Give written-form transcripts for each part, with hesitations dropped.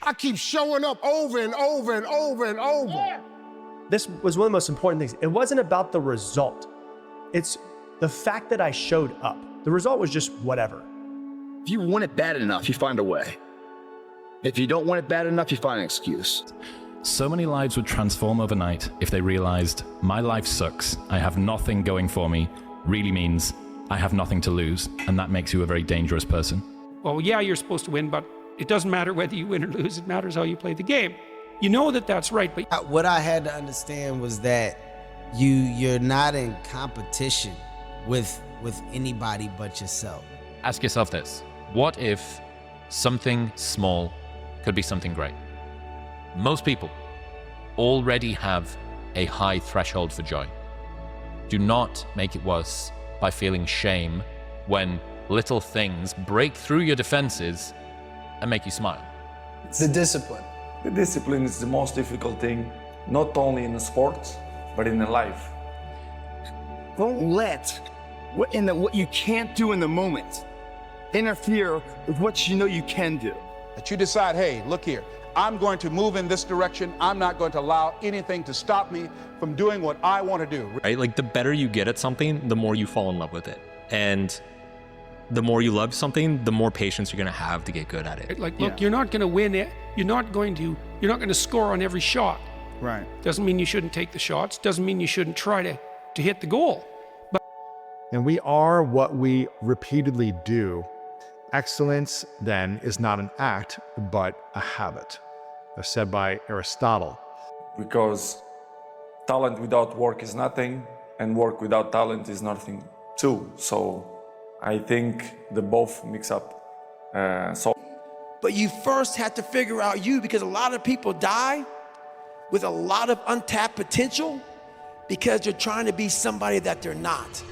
I keep showing up over and over and over and over. Yeah. This was one of the most important things. It wasn't about the result. It's the fact that I showed up. The result was just whatever. If you want it bad enough, you find a way. If you don't want it bad enough, you find an excuse. So many lives would transform overnight if they realized my life sucks, I have nothing going for me, really means I have nothing to lose, and that makes you a very dangerous person. Well, yeah, you're supposed to win, but it doesn't matter whether you win or lose, it matters how you play the game. You know that that's right, but... What I had to understand was that you're not in competition with anybody but yourself. Ask yourself this, what if something small could be something great? Most people already have a high threshold for joy. Do not make it worse by feeling shame when little things break through your defenses and make you smile. It's the discipline. The discipline is the most difficult thing, not only in the sports, but in the life. Don't let what you can't do in the moment interfere with what you know you can do. That you decide, hey, look here, I'm going to move in this direction. I'm not going to allow anything to stop me from doing what I want to do. Right? Like the better you get at something, the more you fall in love with it. And the more you love something, the more patience you're going to have to get good at it. Like, look, you're not going to win it. You're not going to score on every shot. Right. Doesn't mean you shouldn't take the shots. Doesn't mean you shouldn't try to hit the goal. And we are what we repeatedly do. Excellence, then, is not an act, but a habit, as said by Aristotle. Because talent without work is nothing, and work without talent is nothing too. So I think the both mix up. But you first have to figure out you, because a lot of people die with a lot of untapped potential because they're trying to be somebody that they're not.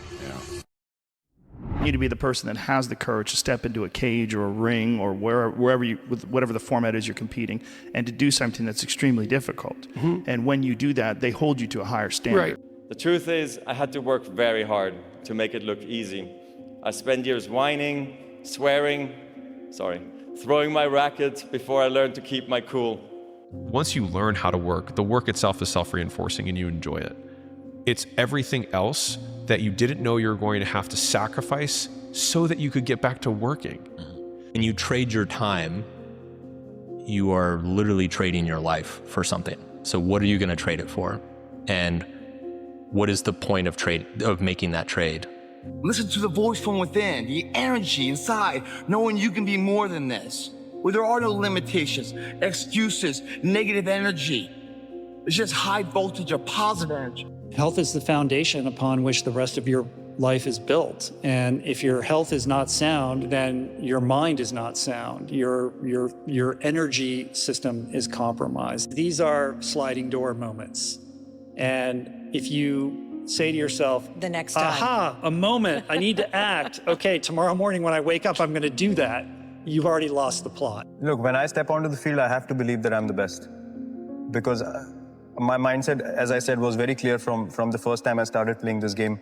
You need to be the person that has the courage to step into a cage or a ring or wherever you, with whatever the format is you're competing, and to do something that's extremely difficult. Mm-hmm. And when you do that, they hold you to a higher standard. Right. The truth is, I had to work very hard to make it look easy. I spent years whining, swearing, throwing my racket before I learned to keep my cool. Once you learn how to work, the work itself is self-reinforcing and you enjoy it. It's everything else that you didn't know you were going to have to sacrifice so that you could get back to working. When you trade your time, you are literally trading your life for something. So what are you going to trade it for? And what is the point of making that trade? Listen to the voice from within, the energy inside, knowing you can be more than this. Where there are no limitations, excuses, negative energy. It's just high voltage or positive energy. Health is the foundation upon which the rest of your life is built. And if your health is not sound, then your mind is not sound. Your energy system is compromised. These are sliding door moments. And if you say to yourself, the next time, aha, a moment, I need to act. Okay, tomorrow morning when I wake up, I'm going to do that. You've already lost the plot. Look, when I step onto the field, I have to believe that I'm the best. Because my mindset, as I said, was very clear from the first time I started playing this game.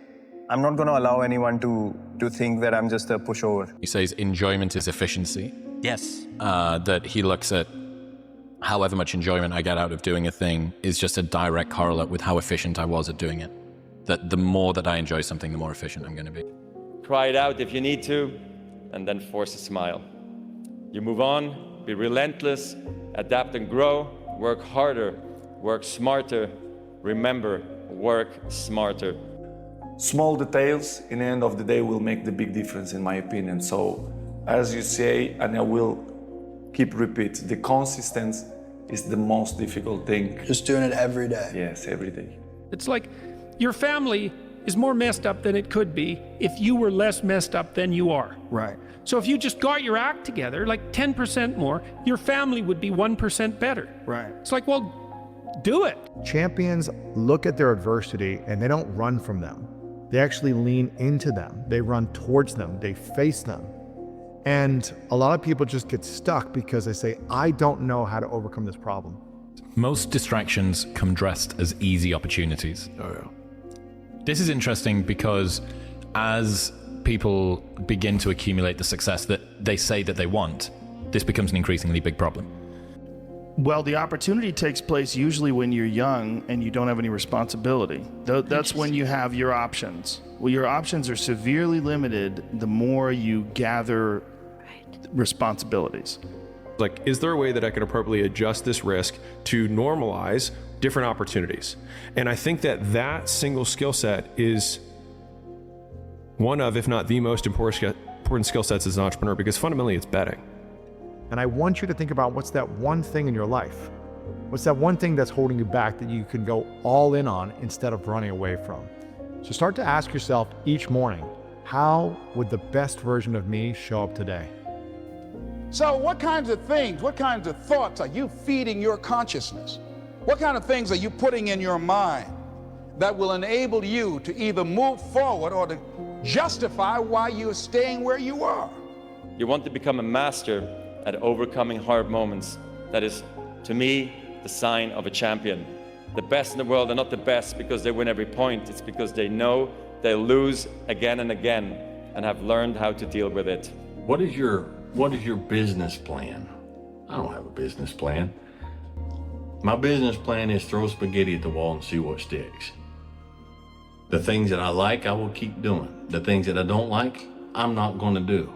I'm not going to allow anyone to think that I'm just a pushover. He says enjoyment is efficiency. Yes. That he looks at however much enjoyment I get out of doing a thing is just a direct correlate with how efficient I was at doing it. That the more that I enjoy something, the more efficient I'm going to be. Cry it out if you need to, and then force a smile. You move on, be relentless, adapt and grow, work harder, work smarter. Remember, work smarter. Small details, in the end of the day, will make the big difference, in my opinion. So, as you say, and I will keep repeat, the consistency is the most difficult thing. Just doing it every day. Yes, every day. It's like your family is more messed up than it could be if you were less messed up than you are. Right. So if you just got your act together, like 10% more, your family would be 1% better. Right. It's like, well, do it. Champions look at their adversity and they don't run from them. They actually lean into them. They run towards them. They face them. And a lot of people just get stuck because they say, I don't know how to overcome this problem. Most distractions come dressed as easy opportunities. Oh, yeah. This is interesting because as people begin to accumulate the success that they say that they want, this becomes an increasingly big problem. Well, the opportunity takes place usually when you're young and you don't have any responsibility. That's when you have your options. Well, your options are severely limited the more you gather responsibilities. Like, is there a way that I can appropriately adjust this risk to normalize different opportunities? And I think that that single skill set is one of, if not the most important skill sets as an entrepreneur, because fundamentally it's betting. And I want you to think about what's that one thing in your life? What's that one thing that's holding you back that you can go all in on instead of running away from? So start to ask yourself each morning, how would the best version of me show up today? So what kinds of things, what kinds of thoughts are you feeding your consciousness? What kind of things are you putting in your mind that will enable you to either move forward or to justify why you're staying where you are? You want to become a master at overcoming hard moments. That is, to me, the sign of a champion. The best in the world are not the best because they win every point. It's because they know they'll lose again and again and have learned how to deal with it. What is your business plan? I don't have a business plan. My business plan is throw spaghetti at the wall and see what sticks. The things that I like, I will keep doing. The things that I don't like, I'm not going to do.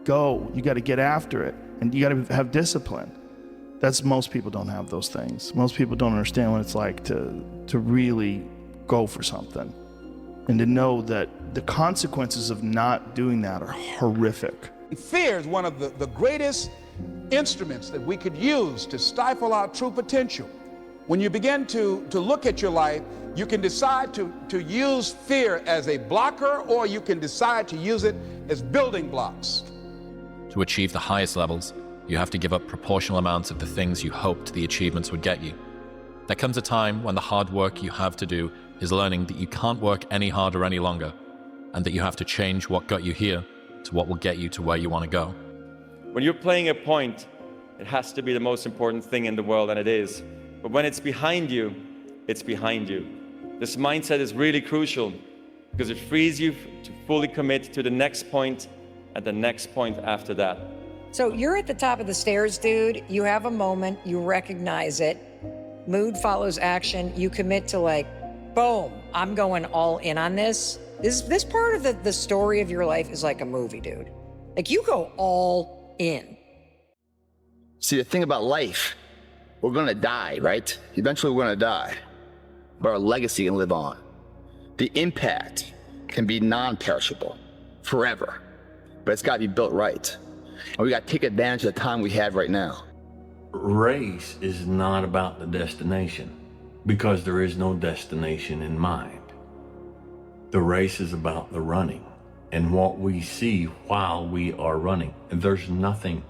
Go, you got to get after it, and you got to have discipline. Most people don't have those things. Most people don't understand what it's like to really go for something and to know that the consequences of not doing that are horrific. Fear is one of the greatest instruments that we could use to stifle our true potential. When you begin to look at your life, you can decide to use fear as a blocker, or you can decide to use it as building blocks. To achieve the highest levels, you have to give up proportional amounts of the things you hoped the achievements would get you. There comes a time when the hard work you have to do is learning that you can't work any harder any longer, and that you have to change what got you here to what will get you to where you want to go. When you're playing a point, it has to be the most important thing in the world, and it is. But when it's behind you, it's behind you. This mindset is really crucial because it frees you to fully commit to the next point and the next point after that. So you're at the top of the stairs, dude. You have a moment, you recognize it. Mood follows action. You commit to boom, I'm going all in on this. This part of the story of your life is like a movie, dude. You go all in. See, the thing about life, we're gonna die, right? Eventually we're gonna die, but our legacy can live on. The impact can be non-perishable forever, but it's gotta be built right. And we gotta take advantage of the time we have right now. Race is not about the destination because there is no destination in mind. The race is about the running and what we see while we are running. And there's nothing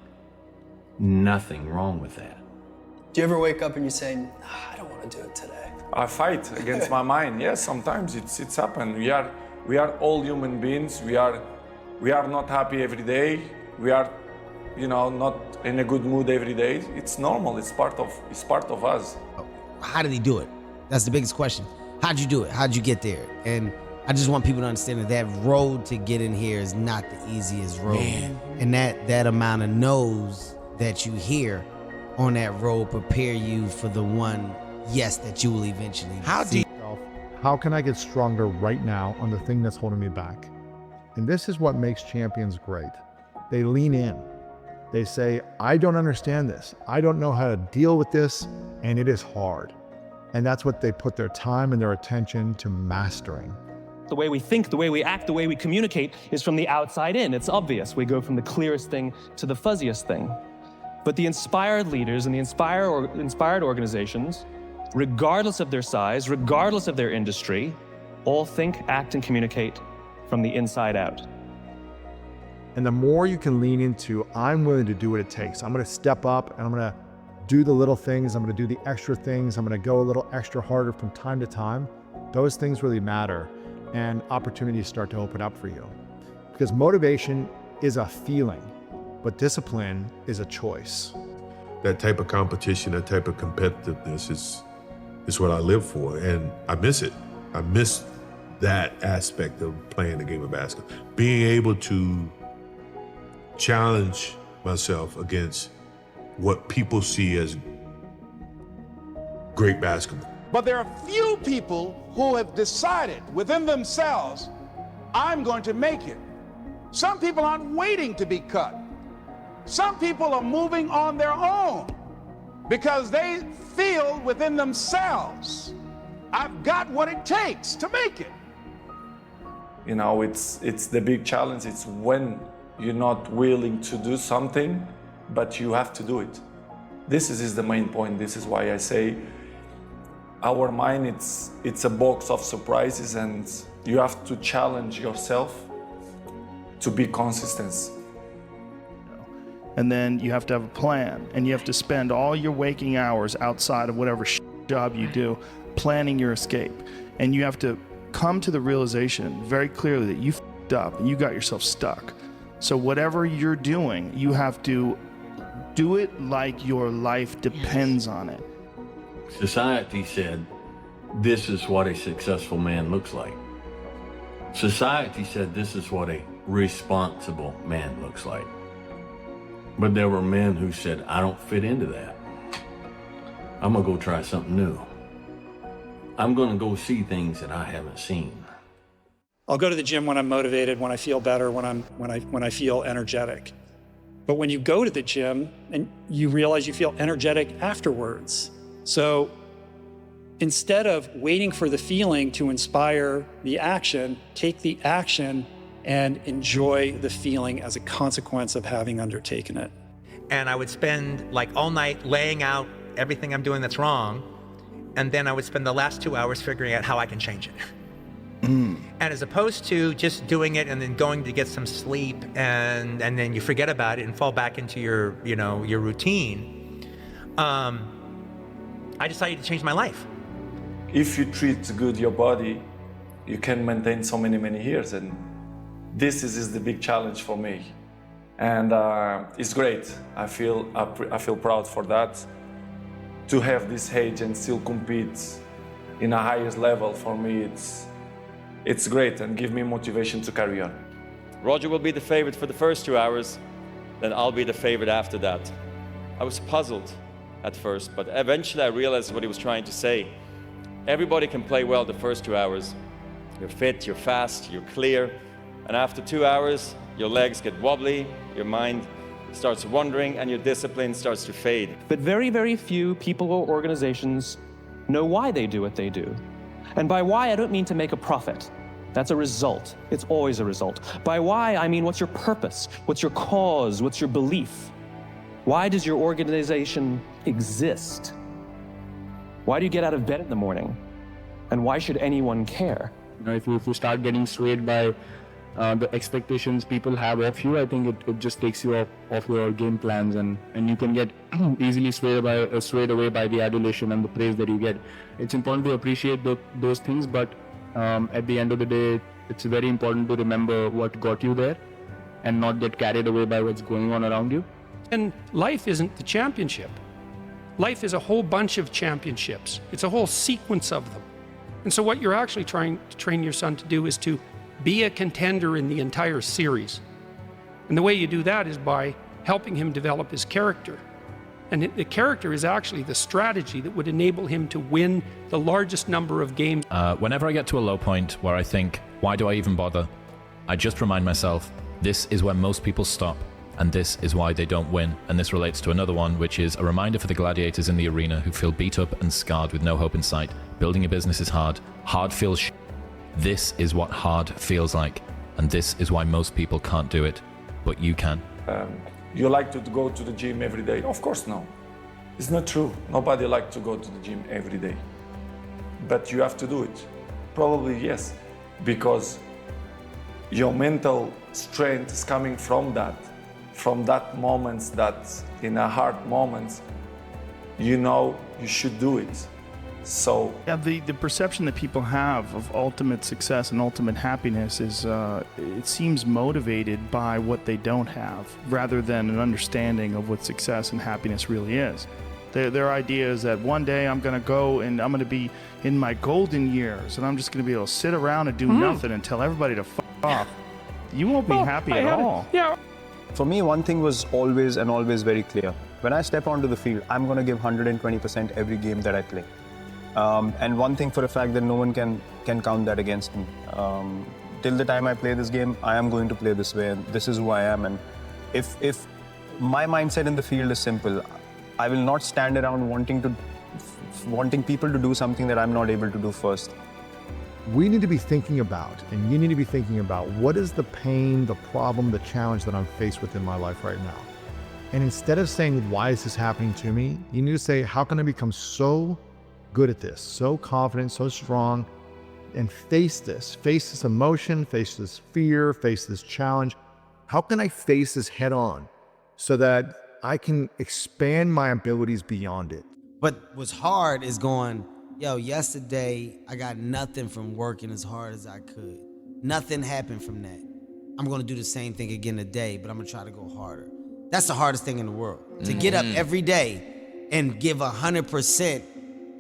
wrong with that. Do you ever wake up and you say, I don't want to do it today? I fight against my mind. Yes, sometimes it's happened. We are all human beings. We are not happy every day. We are, not in a good mood every day. It's normal. It's part of us. How did he do it? That's the biggest question. How'd you do it? How'd you get there? And I just want people to understand that road to get in here is not the easiest road. Man. And that amount of no's that you hear on that road prepare you for the one yes that you will eventually see. How can I get stronger right now on the thing that's holding me back? And this is what makes champions great. They lean in. They say, I don't understand this. I don't know how to deal with this, and it is hard. And that's what they put their time and their attention to mastering. The way we think, the way we act, the way we communicate is from the outside in. It's obvious. We go from the clearest thing to the fuzziest thing. But the inspired leaders and the inspired organizations, regardless of their size, regardless of their industry, all think, act, and communicate from the inside out. And the more you can lean into, I'm willing to do what it takes. I'm going to step up and I'm going to do the little things. I'm going to do the extra things. I'm going to go a little extra harder from time to time. Those things really matter, and opportunities start to open up for you. Because motivation is a feeling, but discipline is a choice. That type of competition, that type of competitiveness is what I live for, and I miss it. I miss that aspect of playing the game of basketball. Being able to challenge myself against what people see as great basketball. But there are few people who have decided within themselves, I'm going to make it. Some people aren't waiting to be cut. Some people are moving on their own because they feel within themselves, I've got what it takes to make it. You know, it's the big challenge. It's when you're not willing to do something, but you have to do it. This is the main point. This is why I say our mind, it's a box of surprises, and you have to challenge yourself to be consistent. And then you have to have a plan, and you have to spend all your waking hours outside of whatever job you do planning your escape. And you have to come to the realization very clearly that you f***ed up and you got yourself stuck. So whatever you're doing, you have to do it like your life depends on it. Society said, this is what a successful man looks like. Society said, this is what a responsible man looks like. But there were men who said, I don't fit into that. I'm gonna go try something new. I'm gonna go see things that I haven't seen. I'll go to the gym when I'm motivated, when I feel better, when I feel energetic. But when you go to the gym and you realize you feel energetic afterwards. So instead of waiting for the feeling to inspire the action, take the action and enjoy the feeling as a consequence of having undertaken it. And I would spend like all night laying out everything I'm doing that's wrong. And then I would spend the last 2 hours figuring out how I can change it. And as opposed to just doing it and then going to get some sleep and then you forget about it and fall back into your, your routine, I decided to change my life. If you treat good your body, you can maintain so many years, and this is the big challenge for me. And it's great. I feel proud for that. To have this age and still compete in a highest level, for me, it's great and give me motivation to carry on. Roger will be the favorite for the first 2 hours, then I'll be the favorite after that. I was puzzled at first, but eventually I realized what he was trying to say. Everybody can play well the first 2 hours. You're fit, you're fast, you're clear, and after 2 hours, your legs get wobbly, your mind starts wandering, and your discipline starts to fade. But very, very few people or organizations know why they do what they do. And by why, I don't mean to make a profit. That's a result. It's always a result. By why, I mean what's your purpose? What's your cause? What's your belief? Why does your organization exist? Why do you get out of bed in the morning? And why should anyone care? If you start getting swayed by the expectations people have of you, I think it just takes you off your game plans, and you can get easily swayed away by the adulation and the praise that you get. It's important to appreciate those things, but at the end of the day, it's very important to remember what got you there and not get carried away by what's going on around you. And life isn't the championship. Life is a whole bunch of championships. It's a whole sequence of them. And so what you're actually trying to train your son to do is to be a contender in the entire series. And the way you do that is by helping him develop his character. And the character is actually the strategy that would enable him to win the largest number of games. Whenever I get to a low point where I think, why do I even bother? I just remind myself, this is where most people stop, and this is why they don't win. And this relates to another one, which is a reminder for the gladiators in the arena who feel beat up and scarred with no hope in sight. Building a business is hard. Hard feels shit. This is what hard feels like, and this is why most people can't do it, but you can. You like to go to the gym every day? Of course no. It's not true. Nobody likes to go to the gym every day. But you have to do it. Probably yes, because your mental strength is coming from that moments that in a hard moments, you know you should do it. So yeah, the perception that people have of ultimate success and ultimate happiness is, it seems motivated by what they don't have, rather than an understanding of what success and happiness really is. Their idea is that one day I'm going to go and I'm going to be in my golden years, and I'm just going to be able to sit around and do nothing and tell everybody to f off. You won't be happy at all. Yeah. For me, one thing was always very clear. When I step onto the field, I'm going to give 120% every game that I play. And one thing for a fact that no one can count that against me. Till the time I play this game, I am going to play this way, and this is who I am. And if my mindset in the field is simple, I will not stand around wanting people to do something that I'm not able to do first. We need to be thinking about, and you need to be thinking about, what is the pain, the problem, the challenge that I'm faced with in my life right now? And instead of saying, why is this happening to me? You need to say, how can I become so good at this, so confident, so strong, and face this emotion, face this fear, face this challenge. How can I face this head on so that I can expand my abilities beyond it? But what's hard is going, yo, yesterday I got nothing from working as hard as I could. Nothing happened from that. I'm gonna do the same thing again today, but I'm gonna try to go harder. That's the hardest thing in the world. To get up every day and give 100%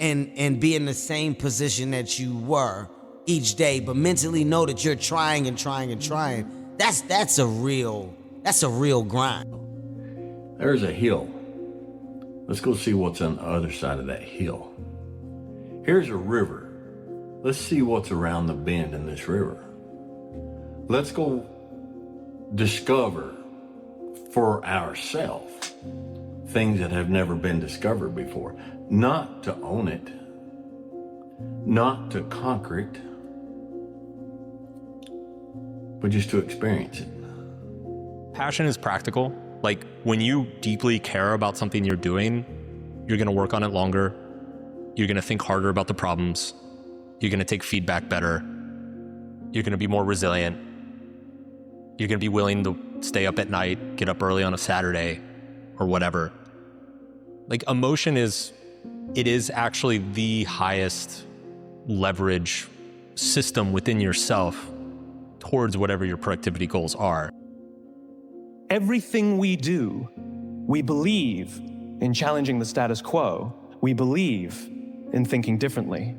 and be in the same position that you were each day, but mentally know that you're trying and trying and trying. That's a real grind. There's a hill. Let's go see what's on the other side of that hill. Here's a river. Let's see what's around the bend in this river. Let's go discover for ourselves things that have never been discovered before. Not to own it, not to conquer it, but just to experience it. Passion is practical. Like, when you deeply care about something you're doing, you're going to work on it longer. You're going to think harder about the problems. You're going to take feedback better. You're going to be more resilient. You're going to be willing to stay up at night, get up early on a Saturday, or whatever. Like, emotion is actually the highest leverage system within yourself towards whatever your productivity goals are. Everything we do, we believe in challenging the status quo. We believe in thinking differently.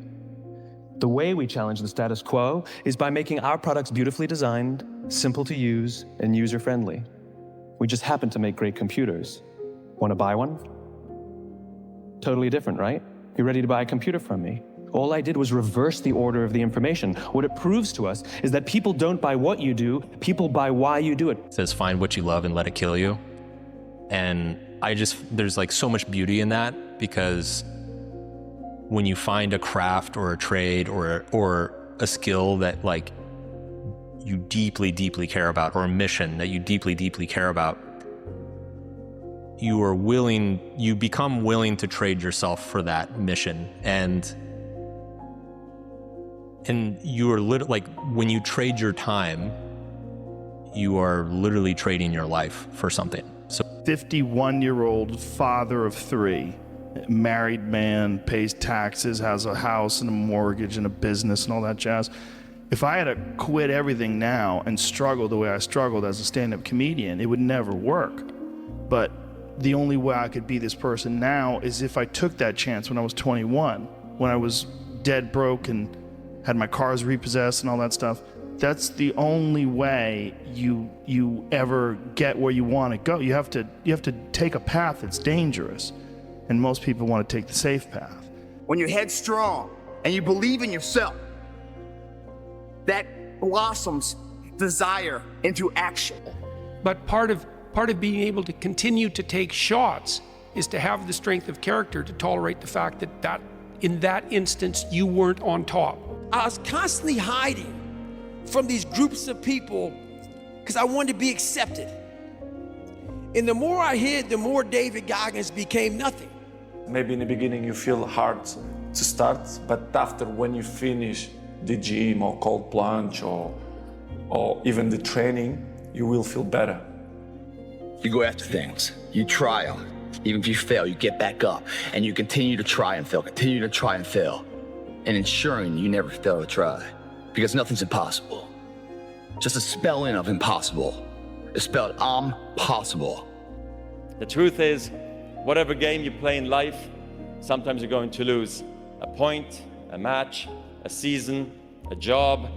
The way we challenge the status quo is by making our products beautifully designed, simple to use, and user-friendly. We just happen to make great computers. Want to buy one? Totally different, right? You're ready to buy a computer from me. All I did was reverse the order of the information. What it proves to us is that people don't buy what you do, people buy why you do it. It says, find what you love and let it kill you. And there's like so much beauty in that, because when you find a craft or a trade or a skill that like you deeply, deeply care about, or a mission that you deeply, deeply care about, you become willing to trade yourself for that mission. And you are like, when you trade your time, you are literally trading your life for something. So 51-year-old father of 3, married man, pays taxes, has a house and a mortgage and a business and all that jazz. If I had to quit everything now and struggle the way I struggled as a stand-up comedian, it would never work. But the only way I could be this person now is if I took that chance when I was 21, when I was dead broke and had my cars repossessed and all that stuff. That's the only way you ever get where you want to go. You have to take a path that's dangerous, and most people want to take the safe path. When you're headstrong and you believe in yourself, that blossoms desire into action. But part of being able to continue to take shots is to have the strength of character to tolerate the fact that in that instance you weren't on top. I was constantly hiding from these groups of people because I wanted to be accepted. And the more I hid, the more David Goggins became nothing. Maybe in the beginning you feel hard to start, but after, when you finish the gym or cold plunge or even the training, you will feel better. You go after things, you try them. Even if you fail, you get back up and you continue to try and fail, continue to try and fail, and ensuring you never fail to try, because nothing's impossible. Just a spelling of impossible is spelled possible. The truth is, whatever game you play in life, sometimes you're going to lose. A point, a match, a season, a job.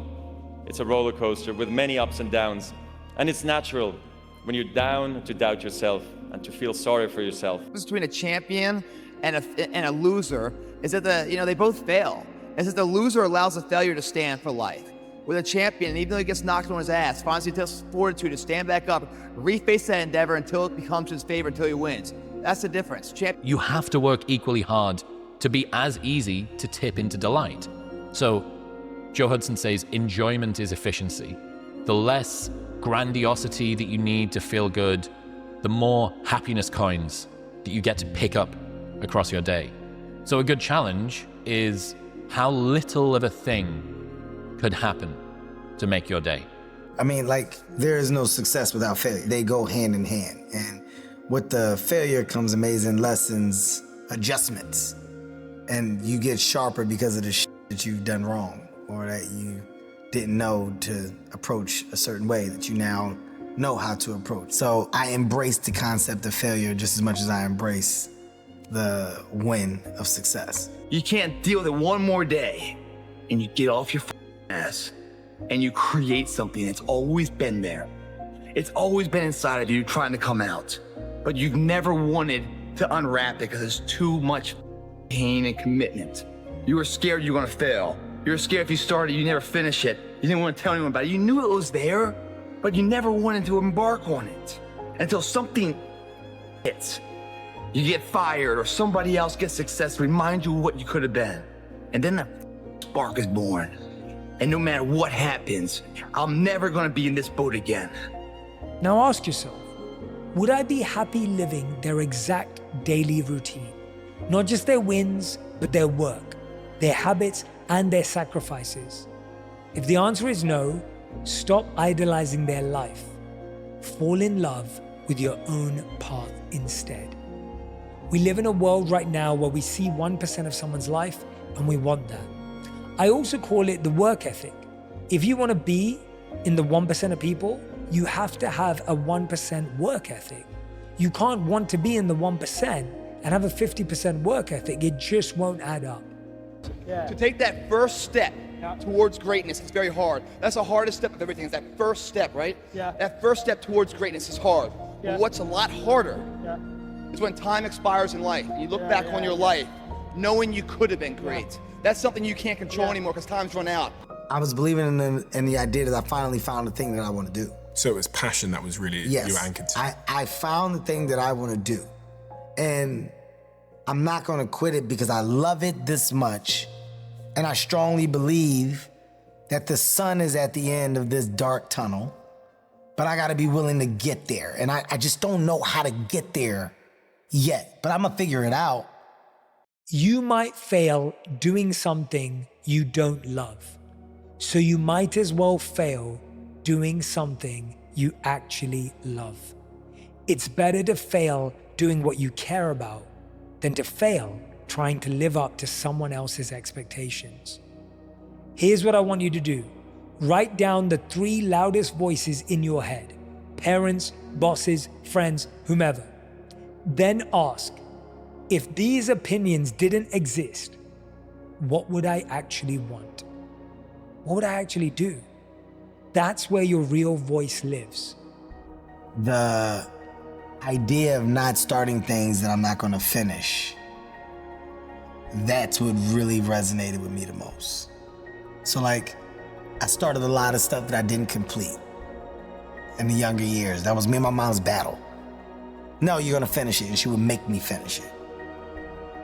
It's a roller coaster with many ups and downs. And it's natural when you're down to doubt yourself and to feel sorry for yourself. Between a champion and a loser is that they both fail. It's that the loser allows the failure to stand for life. With a champion, even though he gets knocked on his ass, finds the fortitude to stand back up, reface that endeavor until it becomes his favorite, until he wins. That's the difference. You have to work equally hard to be as easy to tip into delight. So Joe Hudson says enjoyment is efficiency. The less grandiosity that you need to feel good, the more happiness coins that you get to pick up across your day. So a good challenge is how little of a thing could happen to make your day. I mean, like, there is no success without failure. They go hand in hand. And with the failure comes amazing lessons, adjustments. And you get sharper because of the shit that you've done wrong or that you didn't know to approach a certain way that you now know how to approach. So I embrace the concept of failure just as much as I embrace the win of success. You can't deal with it one more day and you get off your ass and you create something that's always been there. It's always been inside of you trying to come out, but you've never wanted to unwrap it because it's too much pain and commitment. You were scared you were gonna fail. You were scared if you started, you never finish it. You didn't want to tell anyone about it. You knew it was there, but you never wanted to embark on it until something hits. You get fired or somebody else gets success, remind you of what you could have been. And then the spark is born. And no matter what happens, I'm never gonna be in this boat again. Now ask yourself, would I be happy living their exact daily routine? Not just their wins, but their work, their habits, and their sacrifices? If the answer is no, stop idolizing their life. Fall in love with your own path instead. We live in a world right now where we see 1% of someone's life and we want that. I also call it the work ethic. If you want to be in the 1% of people, you have to have a 1% work ethic. You can't want to be in the 1% and have a 50% work ethic. It just won't add up. To take that first step towards greatness is very hard. That's the hardest step of everything, is that first step, right? Yeah. That first step towards greatness is hard. Yeah. But what's a lot harder is when time expires in life and you look back on your life knowing you could have been great. That's something you can't control anymore because time's run out. I was believing in the idea that I finally found the thing that I want to do. So it was passion that was really you were anchored to. I found the thing that I want to do. And I'm not going to quit it because I love it this much. And I strongly believe that the sun is at the end of this dark tunnel, but I got to be willing to get there. And I just don't know how to get there yet, but I'm going to figure it out. You might fail doing something you don't love. So you might as well fail doing something you actually love. It's better to fail doing what you care about than to fail trying to live up to someone else's expectations. Here's what I want you to do. Write down the 3 loudest voices in your head: parents, bosses, friends, whomever. Then ask, if these opinions didn't exist, what would I actually want? What would I actually do? That's where your real voice lives. The idea of not starting things that I'm not going to finish, that's what really resonated with me the most. So like, I started a lot of stuff that I didn't complete in the younger years. That was me and my mom's battle. No, you're gonna finish it, and she would make me finish it.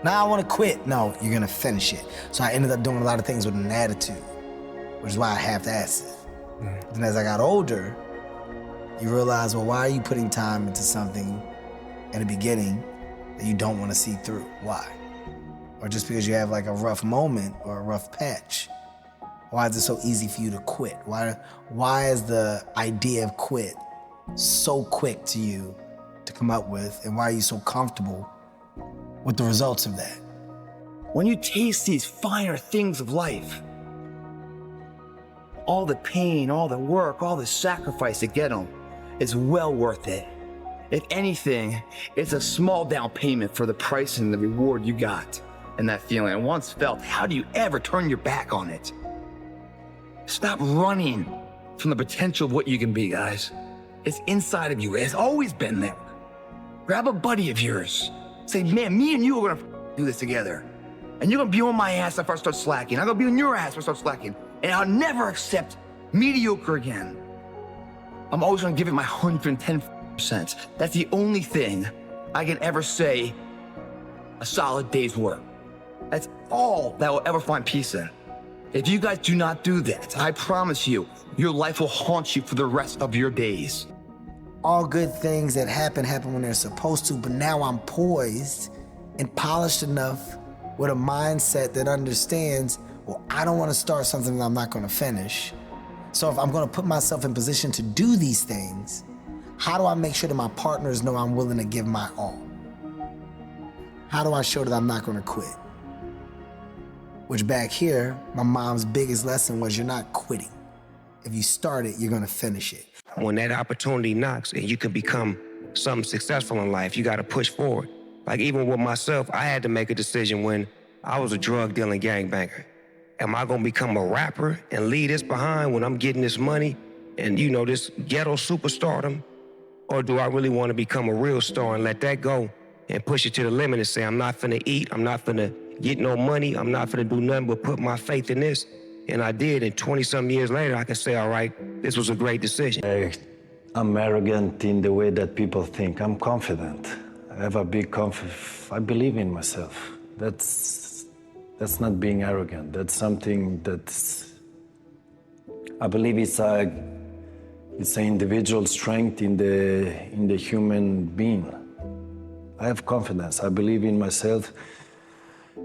Now I wanna quit. No, you're gonna finish it. So I ended up doing a lot of things with an attitude, which is why I half-assed it. Then as I got older, you realize, well, why are you putting time into something in the beginning that you don't wanna see through? Why? Or just because you have like a rough moment or a rough patch, why is it so easy for you to quit? Why is the idea of quit so quick to you to come up with, and why are you so comfortable with the results of that? When you taste these finer things of life, all the pain, all the work, all the sacrifice to get them is well worth it. If anything, it's a small down payment for the price and the reward you got. And that feeling, and once felt, how do you ever turn your back on it? Stop running from the potential of what you can be, guys. It's inside of you. It's always been there. Grab a buddy of yours. Say, man, me and you are gonna do this together. And you're gonna be on my ass if I start slacking. I'm gonna be on your ass if I start slacking. And I'll never accept mediocre again. I'm always gonna give it my 110%. That's the only thing I can ever say a solid day's work. That's all that will ever find peace in. If you guys do not do that, I promise you, your life will haunt you for the rest of your days. All good things that happen when they're supposed to, but now I'm poised and polished enough with a mindset that understands, well, I don't want to start something that I'm not going to finish. So if I'm going to put myself in position to do these things, how do I make sure that my partners know I'm willing to give my all? How do I show that I'm not going to quit? Which back here, my mom's biggest lesson was you're not quitting. If you start it, you're going to finish it. When that opportunity knocks and you can become something successful in life, you got to push forward. Like even with myself, I had to make a decision when I was a drug dealing gangbanger. Am I gonna become a rapper and leave this behind when I'm getting this money and, you know, this ghetto superstardom? Or do I really want to become a real star and let that go and push it to the limit and say, I'm not finna eat, I'm not finna get no money, I'm not finna do nothing but put my faith in this? And I did, and 20-some years later, I can say, all right, this was a great decision. I'm arrogant in the way that people think. I'm confident. I have a big confidence. I believe in myself. That's not being arrogant. That's something that's, I believe it's an individual strength in the human being. I have confidence. I believe in myself,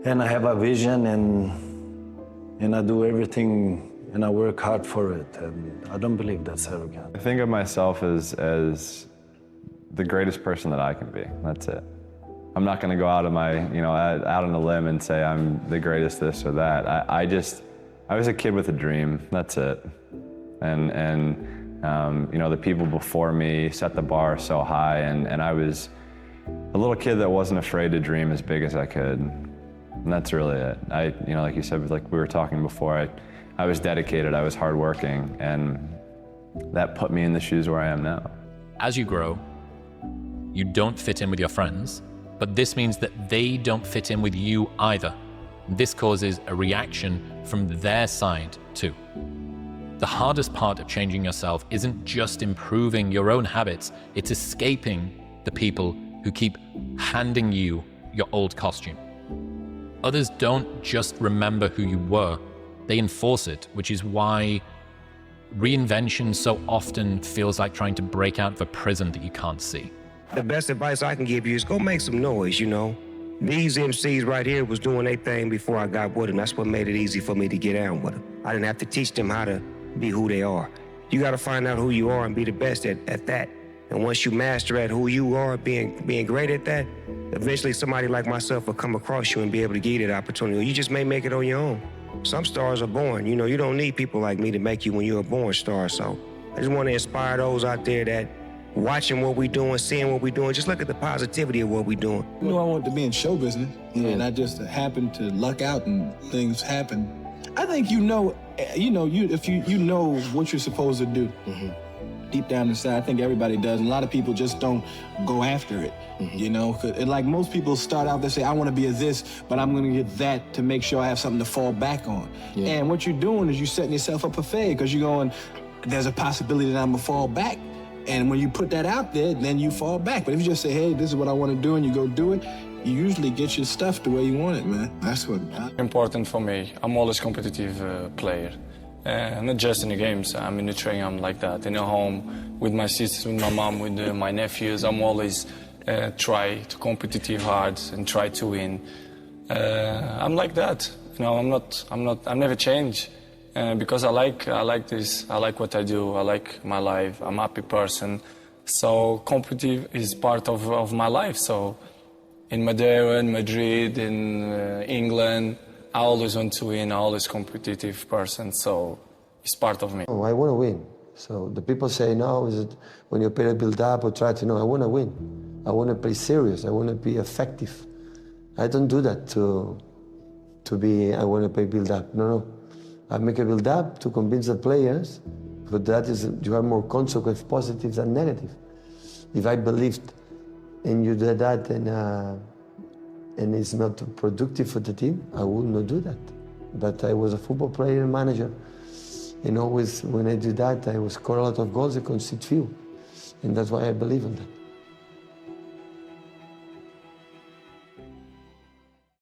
and I have a vision, and I do everything, and I work hard for it. And I don't believe that's arrogant. I think of myself as the greatest person that I can be. That's it. I'm not going to go out of my, out on a limb and say I'm the greatest this or that. I was a kid with a dream. That's it. And the people before me set the bar so high, and I was a little kid that wasn't afraid to dream as big as I could. And that's really it. Like you said, like we were talking before, I was dedicated, I was hardworking, and that put me in the shoes where I am now. As you grow, you don't fit in with your friends, but this means that they don't fit in with you either. This causes a reaction from their side too. The hardest part of changing yourself isn't just improving your own habits, it's escaping the people who keep handing you your old costume. Others don't just remember who you were, they enforce it, which is why reinvention so often feels like trying to break out of a prison that you can't see. The best advice I can give you is go make some noise, These MCs right here was doing their thing before I got with them. That's what made it easy for me to get down with them. I didn't have to teach them how to be who they are. You got to find out who you are and be the best at that. And once you master at who you are, being great at that, eventually somebody like myself will come across you and be able to give you that opportunity. Or you just may make it on your own. Some stars are born. You don't need people like me to make you when you're a born star. So I just want to inspire those out there that watching what we're doing, seeing what we're doing, just look at the positivity of what we're doing. I wanted to be in show business, and I just happened to luck out and things happen. I think if you know what you're supposed to do, deep down inside, I think everybody does. And a lot of people just don't go after it, And like most people start out, they say, I want to be a this, but I'm going to get that to make sure I have something to fall back on. Yeah. And what you're doing is you're setting yourself up for failure because you're going, there's a possibility that I'm going to fall back. And when you put that out there, then you fall back. But if you just say, hey, this is what I want to do, and you go do it, you usually get your stuff the way you want it, man. That's what... Important for me. I'm always a competitive player. Not just in the games, I'm in the training, I'm like that. In the home, with my sisters, with my mom, with my nephews, I'm always try to competitive hard and try to win. I'm like that. I'm never change. Because I like this, I like what I do, I like my life, I'm a happy person. So competitive is part of my life. So in Madeira, in Madrid, in England, I always want to win, I'm always competitive person, so it's part of me. Oh, I want to win. So the people say, no, is it when you play a build up or try to, no, I want to win. I want to play serious, I want to be effective. I don't do that to be, I want to play build up, no. I make a build up to convince the players, but that is, you have more consequence, positive than negative. If I believed and you did that, then and it's not productive for the team, I would not do that. But I was a football player and manager, and always when I do that, I will score a lot of goals and concede few. And that's why I believe in that.